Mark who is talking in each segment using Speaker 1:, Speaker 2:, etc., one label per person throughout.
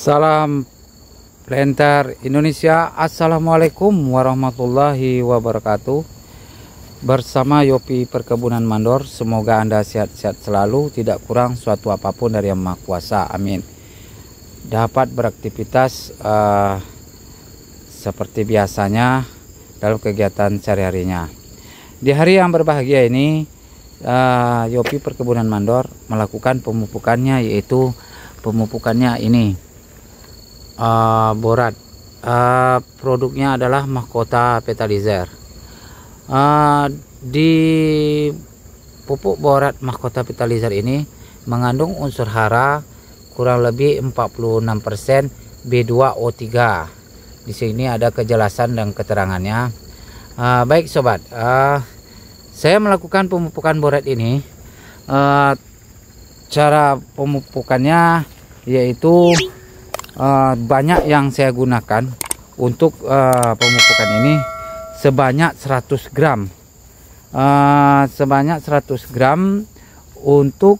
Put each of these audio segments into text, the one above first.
Speaker 1: Salam planter Indonesia. Assalamualaikum warahmatullahi wabarakatuh. Bersama Yopi Perkebunan Mandor, semoga Anda sehat-sehat selalu, tidak kurang suatu apapun dari Yang Maha Kuasa, amin. Dapat beraktivitas seperti biasanya dalam kegiatan sehari-harinya. Di hari yang berbahagia ini, Yopi Perkebunan Mandor melakukan pemupukannya, yaitu pemupukannya ini borat. Produknya adalah Mahkota Fertilizer. Di pupuk borat Mahkota Fertilizer ini mengandung unsur hara kurang lebih 46% B2O3. Di sini ada kejelasan dan keterangannya. Baik sobat, saya melakukan pemupukan borat ini. Cara pemupukannya yaitu banyak yang saya gunakan untuk pemupukan ini sebanyak 100 gram. Sebanyak 100 gram untuk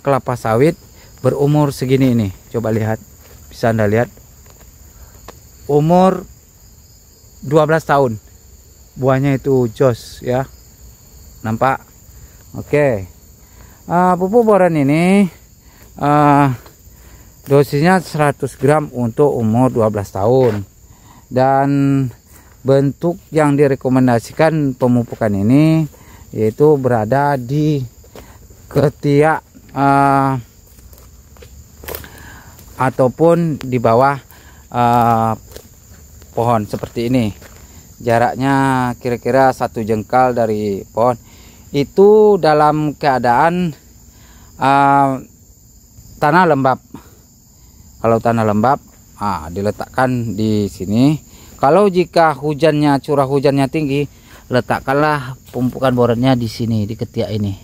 Speaker 1: kelapa sawit berumur segini ini. Coba lihat, bisa Anda lihat. Umur 12 tahun. Buahnya itu jos ya. Nampak? Oke. Pupuk boron ini dosisnya 100 gram untuk umur 12 tahun. Dan bentuk yang direkomendasikan pemupukan ini yaitu berada di ketiak ataupun di bawah pohon seperti ini. Jaraknya kira-kira 1 jengkal dari pohon. Itu dalam keadaan tanah lembab. Kalau tanah lembab, diletakkan di sini. Kalau jika hujannya, curah hujannya tinggi, letakkanlah pemupukan boronnya di sini, di ketiak ini.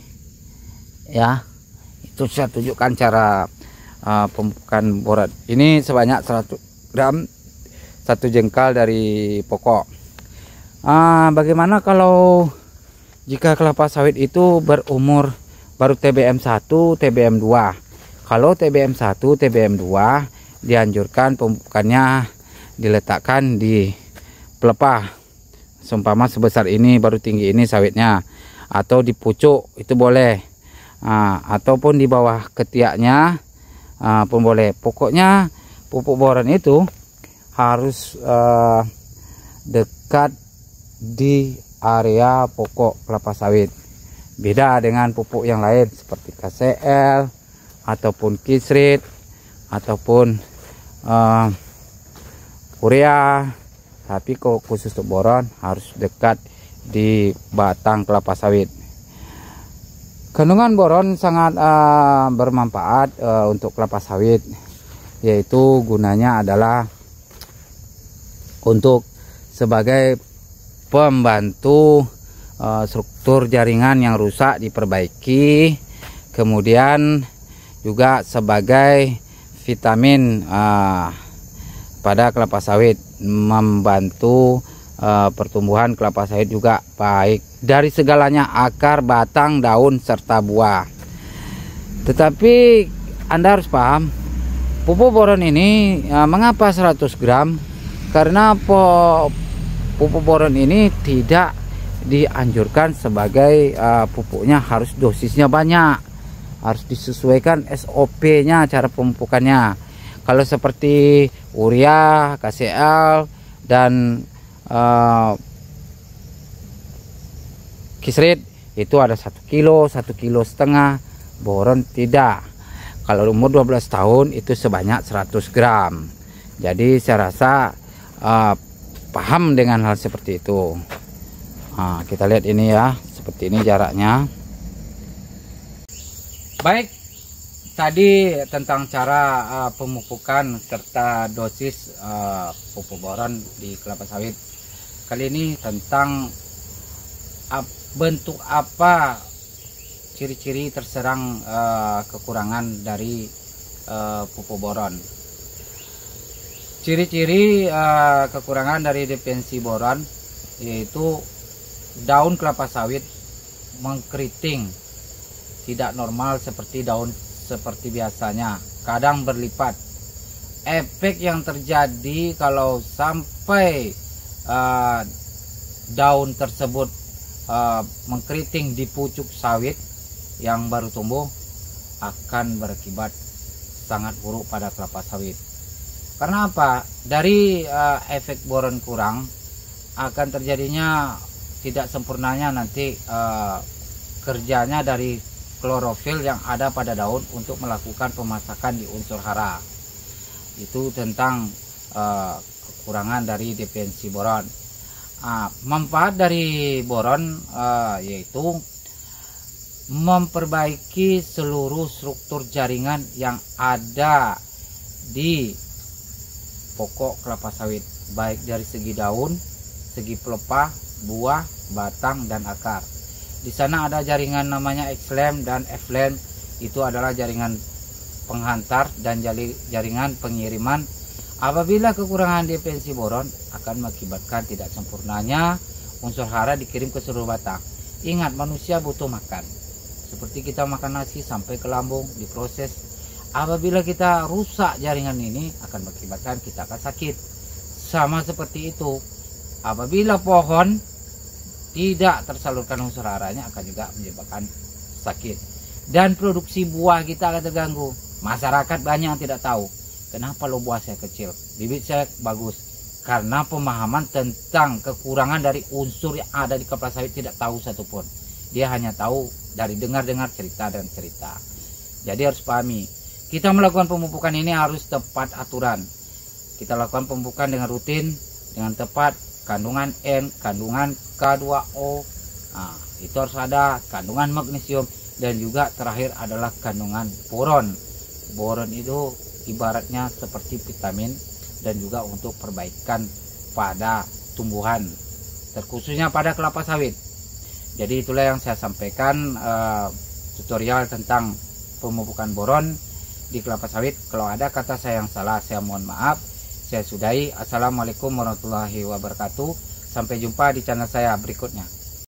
Speaker 1: Ya, itu saya tunjukkan cara pemupukan borat. Ini sebanyak 100 gram, 1 jengkal dari pokok. Bagaimana kalau jika kelapa sawit itu berumur baru TBM 1, TBM 2? Kalau TBM 1, TBM 2 dianjurkan pemupukannya diletakkan di pelepah. Seumpama sebesar ini, baru tinggi ini sawitnya, atau di pucuk itu boleh, ataupun di bawah ketiaknya pun boleh. Pokoknya pupuk boron itu harus dekat di area pokok kelapa sawit. Beda dengan pupuk yang lain seperti KCL ataupun Kisrit ataupun urea, tapi khusus untuk boron harus dekat di batang kelapa sawit. Kandungan boron sangat bermanfaat untuk kelapa sawit, yaitu gunanya adalah untuk sebagai pembantu struktur jaringan yang rusak diperbaiki, kemudian juga sebagai vitamin pada kelapa sawit, membantu pertumbuhan kelapa sawit juga baik dari segalanya, akar, batang, daun, serta buah. Tetapi Anda harus paham, pupuk boron ini mengapa 100 gram? Karena pupuk boron ini tidak dianjurkan sebagai pupuknya harus dosisnya banyak. Harus disesuaikan SOP-nya cara pemupukannya. Kalau seperti urea, KCL, dan Kisrit itu ada 1 kilo, 1,5 kilo. Boron tidak. Kalau umur 12 tahun itu sebanyak 100 gram. Jadi saya rasa paham dengan hal seperti itu. Kita lihat ini ya, seperti ini jaraknya. Baik, tadi tentang cara pemupukan serta dosis pupuk boron di kelapa sawit. Kali ini tentang bentuk apa ciri-ciri terserang kekurangan dari pupuk boron. Ciri-ciri kekurangan dari depensi boron yaitu daun kelapa sawit mengkeriting, tidak normal seperti daun seperti biasanya, kadang berlipat. efek yang terjadi kalau sampai daun tersebut mengkeriting di pucuk sawit yang baru tumbuh akan berakibat sangat buruk pada kelapa sawit. Karena apa? Dari efek boron kurang akan terjadinya tidak sempurnanya nanti kerjanya dari klorofil yang ada pada daun untuk melakukan pemasakan di unsur hara. Itu tentang kekurangan dari defensi boron. Manfaat dari boron yaitu memperbaiki seluruh struktur jaringan yang ada di pokok kelapa sawit, baik dari segi daun, segi pelepah, buah, batang, dan akar. Di sana ada jaringan namanya X-lam dan F-lam. Itu adalah jaringan penghantar dan jaringan pengiriman. Apabila kekurangan defensi boron akan mengakibatkan tidak sempurnanya unsur hara dikirim ke seluruh batang. Ingat, manusia butuh makan. Seperti kita makan nasi sampai ke lambung diproses. Apabila kita rusak jaringan ini akan mengakibatkan kita akan sakit. Sama seperti itu, apabila pohon tidak tersalurkan unsur haranya akan juga menyebabkan sakit. Dan produksi buah kita akan terganggu. Masyarakat banyak yang tidak tahu. Kenapa lo buah saya kecil, bibit saya bagus? Karena pemahaman tentang kekurangan dari unsur yang ada di kelapa sawit tidak tahu satupun. Dia hanya tahu dari dengar-dengar cerita dan cerita. Jadi harus pahami, kita melakukan pemupukan ini harus tepat aturan. Kita lakukan pemupukan dengan rutin, dengan tepat, kandungan N, kandungan K2O. Itu harus ada, kandungan magnesium, dan juga terakhir adalah kandungan boron. Boron itu ibaratnya seperti vitamin dan juga untuk perbaikan pada tumbuhan, terkhususnya pada kelapa sawit. Jadi itulah yang saya sampaikan tutorial tentang pemupukan boron di kelapa sawit. Kalau ada kata saya yang salah, saya mohon maaf. Saya sudahi. Assalamualaikum warahmatullahi wabarakatuh. Sampai jumpa di channel saya berikutnya.